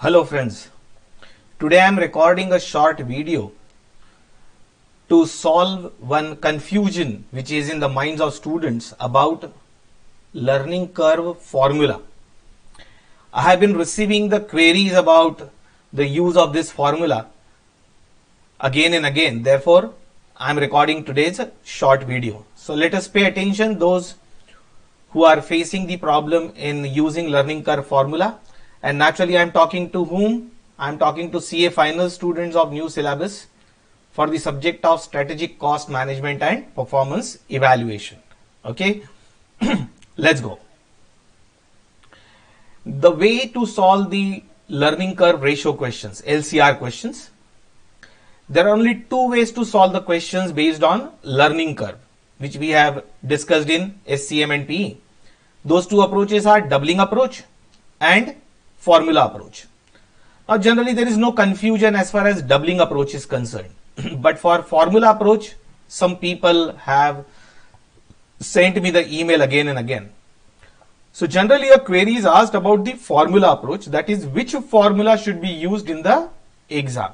Hello friends, today I am recording a short video to solve one confusion which is in the minds of students about learning curve formula. I have been receiving the queries about the use of this formula again and again. Therefore, I am recording today's short video. So let us pay attention, those who are facing the problem in using learning curve formula. And naturally, I am talking to whom? I am talking to CA final students of new syllabus for the subject of strategic cost management and performance evaluation. Okay, let's go. The way to solve the learning curve ratio questions, LCR questions, there are only two ways to solve the questions based on learning curve, which we have discussed in SCM and PE. Those two approaches are doubling approach and formula approach. Now generally there is no confusion as far as doubling approach is concerned, but for formula approach some people have sent me the email again and again. So generally a query is asked about the formula approach, that is which formula should be used in the exam.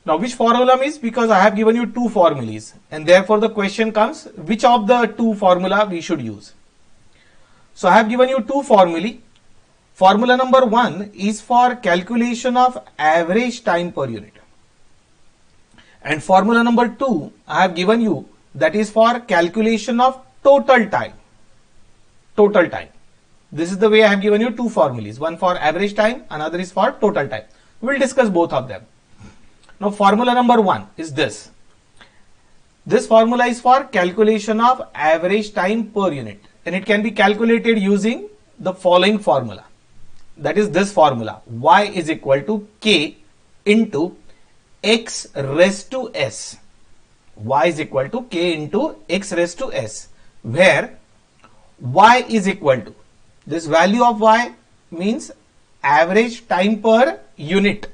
Now which formula means, because I have given you two formulas and therefore the question comes which of the two formula we should use. So I have given you two formulae. Formula number 1 is for calculation of average time per unit. And formula number 2 I have given you, that is for calculation of total time. Total time. This is the way I have given you two formulas. One for average time, another is for total time. We will discuss both of them. Now formula number 1 is this. This formula is for calculation of average time per unit. And it can be calculated using the following formula. That is this formula, y is equal to k into x raised to s. Y is equal to k into x raised to s, where y is equal to, this value of y means average time per unit.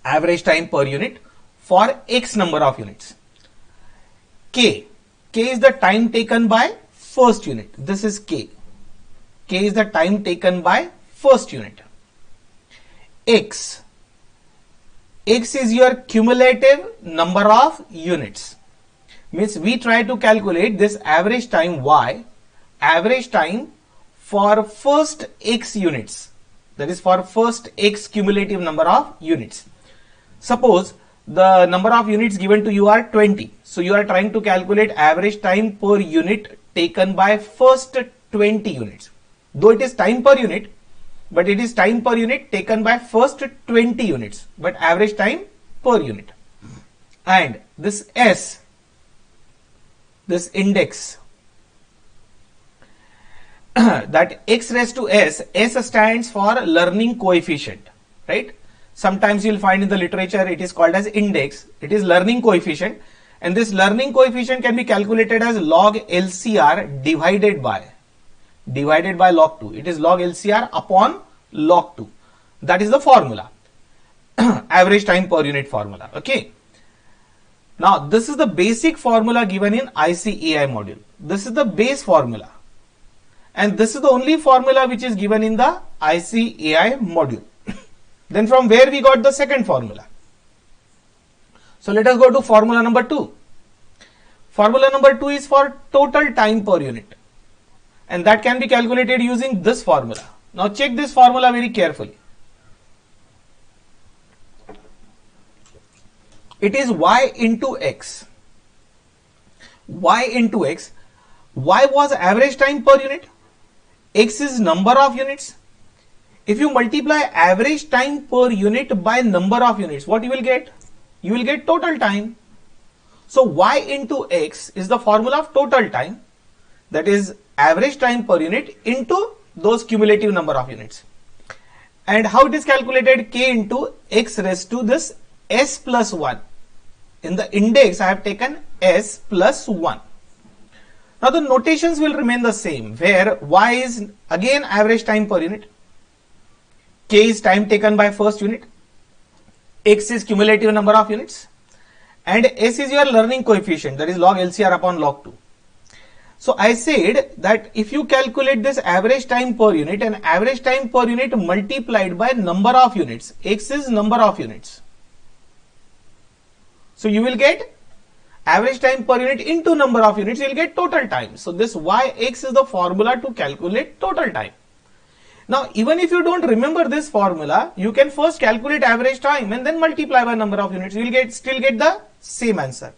Average time per unit for x number of units. K is the time taken by first unit. This is k. K is the time taken by first unit. X is your cumulative number of units. Means we try to calculate this average time y, average time for first x units. That is for first x cumulative number of units. Suppose the number of units given to you are 20. So you are trying to calculate average time per unit taken by first 20 units. Though it is time per unit, but it is time per unit taken by first 20 units, but average time per unit. And this S, this index, that x raised to S, S stands for learning coefficient, right? Sometimes you will find in the literature it is called as index. It is learning coefficient, and this learning coefficient can be calculated as log LCR divided by log 2. It is log LCR upon log 2. That is the formula. Average time per unit formula. Okay. Now this is the basic formula given in ICAI module. This is the base formula. And this is the only formula which is given in the ICAI module. Then from where we got the second formula? So let us go to formula number 2. Formula number 2 is for total time per unit. And that can be calculated using this formula. Now check this formula very carefully. It is y into x. Y into x. Y was average time per unit. X is number of units. If you multiply average time per unit by number of units, what you will get? You will get total time. So y into x is the formula of total time. That is average time per unit into those cumulative number of units. And how it is calculated? K into x raised to this s plus 1. In the index I have taken s plus 1. Now the notations will remain the same, where y is again average time per unit, k is time taken by first unit, x is cumulative number of units, and s is your learning coefficient, that is log LCR upon log 2. So I said that if you calculate this average time per unit and average time per unit multiplied by number of units, x is number of units. So you will get average time per unit into number of units, you will get total time. So this Yx is the formula to calculate total time. Now even if you don't remember this formula, you can first calculate average time and then multiply by number of units, you will still get the same answer.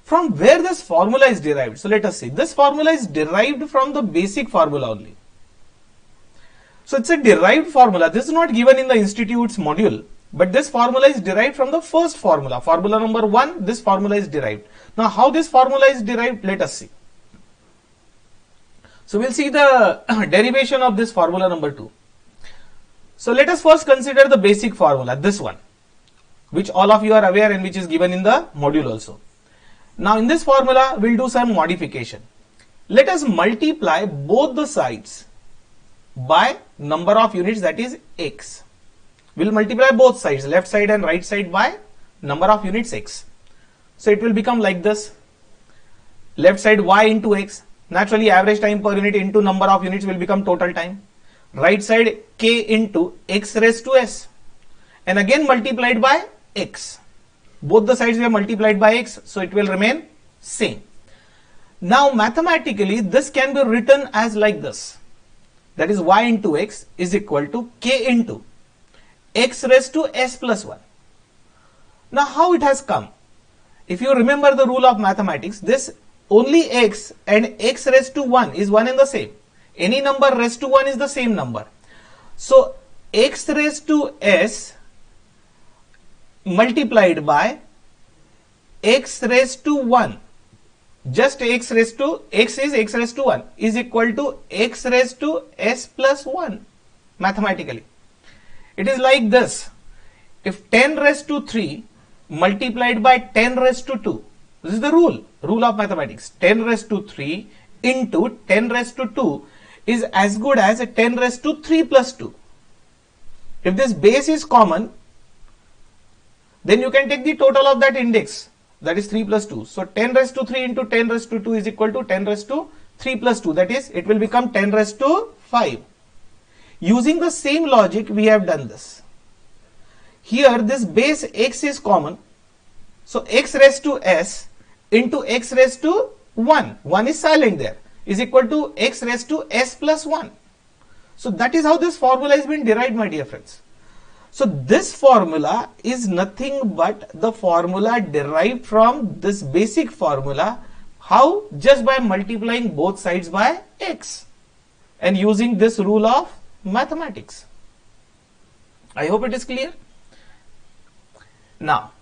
From where this formula is derived? So let us see. This formula is derived from the basic formula only. So it's a derived formula. This is not given in the institute's module, but this formula is derived from the first formula. Formula number 1, this formula is derived. Now how this formula is derived? Let us see. So we'll see the derivation of this formula number 2. So let us first consider the basic formula, this one, which all of you are aware and which is given in the module also. Now in this formula, we'll do some modification. Let us multiply both the sides by number of units, that is x. We'll multiply both sides, left side and right side, by number of units x. So it will become like this. Left side y into x. Naturally average time per unit into number of units will become total time. Right side k into x raised to s. And again multiplied by x. Both the sides were multiplied by x, so it will remain same. Now mathematically this can be written as like this, that is y into x is equal to k into x raised to s plus 1. Now how it has come? If you remember the rule of mathematics, this only x and x raised to 1 is one and the same. Any number raised to 1 is the same number. So x raised to s multiplied by x raised to 1, just x raised to, x is x raised to 1 is equal to x raised to s plus 1 mathematically. It is like this. If 10 raised to 3 multiplied by 10 raised to 2, this is the rule of mathematics. 10 raised to 3 into 10 raised to 2 is as good as 10 raised to 3 plus 2. If this base is common, then you can take the total of that index, that is 3 plus 2. So 10 raised to 3 into 10 raised to 2 is equal to 10 raised to 3 plus 2, that is it will become 10 raised to 5. Using the same logic we have done this. Here this base x is common, so x raised to s into x raised to 1 is silent there, is equal to x raised to s plus 1. So that is how this formula has been derived, my dear friends. So this formula is nothing but the formula derived from this basic formula. How? Just by multiplying both sides by x and using this rule of mathematics. I hope it is clear. Now,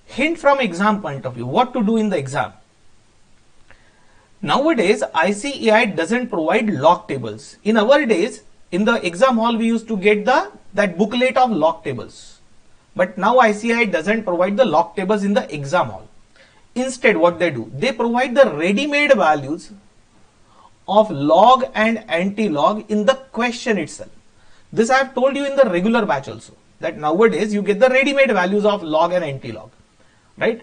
hint from exam point of view, what to do in the exam. Nowadays, ICAI doesn't provide log tables. In our days, in the exam hall, we used to get that booklet of log tables. But now ICAI doesn't provide the log tables in the exam hall. Instead, what they do, they provide the ready-made values of log and anti-log in the question itself. This I have told you in the regular batch also, that nowadays you get the ready-made values of log and anti-log, right?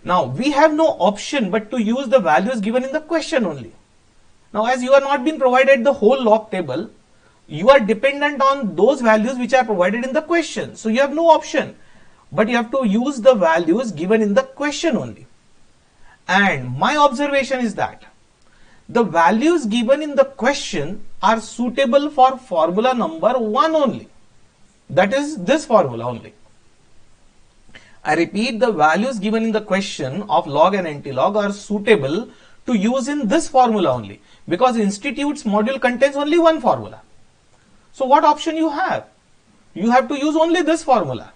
Now we have no option but to use the values given in the question only. Now as you are not being provided the whole log table, you are dependent on those values which are provided in the question. So you have no option, but you have to use the values given in the question only. And my observation is that the values given in the question are suitable for formula number 1 only. That is this formula only. I repeat, the values given in the question of log and anti-log are suitable to use in this formula only, because Institute's module contains only one formula. So what option you have? You have to use only this formula.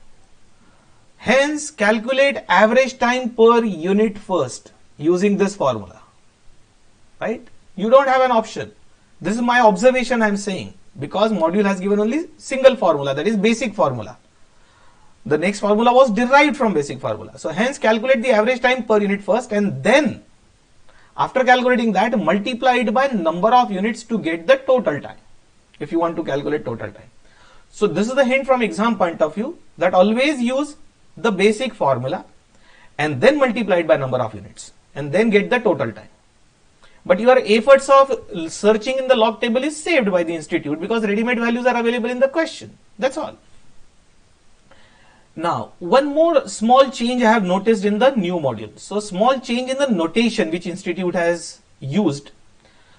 Hence, calculate average time per unit first using this formula. Right? You don't have an option. This is my observation I am saying, because module has given only single formula, that is basic formula. The next formula was derived from basic formula. So hence calculate the average time per unit first, and then after calculating that, multiply it by number of units to get the total time, if you want to calculate total time. So this is the hint from exam point of view, that always use the basic formula and then multiply it by number of units and then get the total time. but your efforts of searching in the log table is saved by the institute because ready-made values are available in the question. That's all. Now, one more small change I have noticed in the new module. So, small change in the notation which institute has used.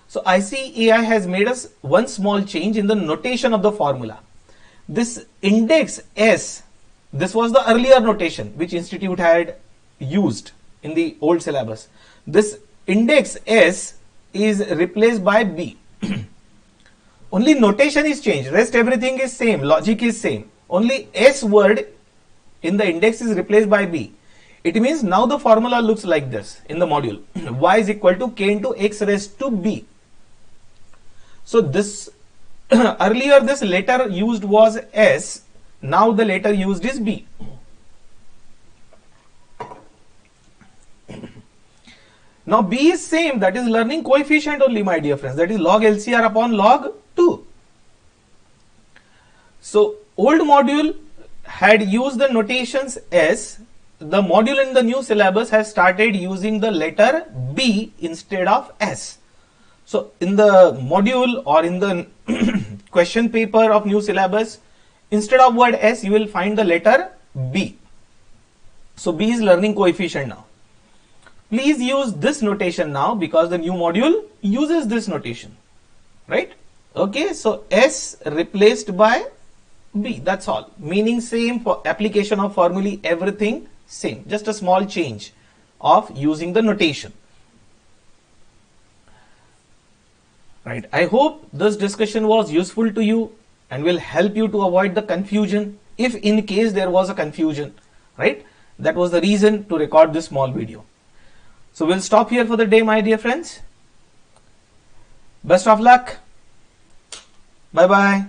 So, ICAI has made us one small change in the notation of the formula. This index S, this was the earlier notation which institute had used in the old syllabus. This index S is replaced by B. Only notation is changed, rest everything is same, logic is same. Only S word in the index is replaced by B. It means now the formula looks like this in the module. Y is equal to K into X raised to B. So this earlier this letter used was S, now the letter used is B. Now B is same, that is learning coefficient only, my dear friends, that is log LCR upon log 2. So old module had used the notations S, the module in the new syllabus has started using the letter B instead of S. So in the module or in the question paper of new syllabus, instead of word S you will find the letter B. So B is learning coefficient now. Please use this notation now because the new module uses this notation, right? Okay, so S replaced by B, that's all. Meaning same, for application of formulae, everything same. Just a small change of using the notation. Right. I hope this discussion was useful to you and will help you to avoid the confusion if in case there was a confusion, right? That was the reason to record this small video. So we'll stop here for the day, my dear friends. Best of luck. Bye bye.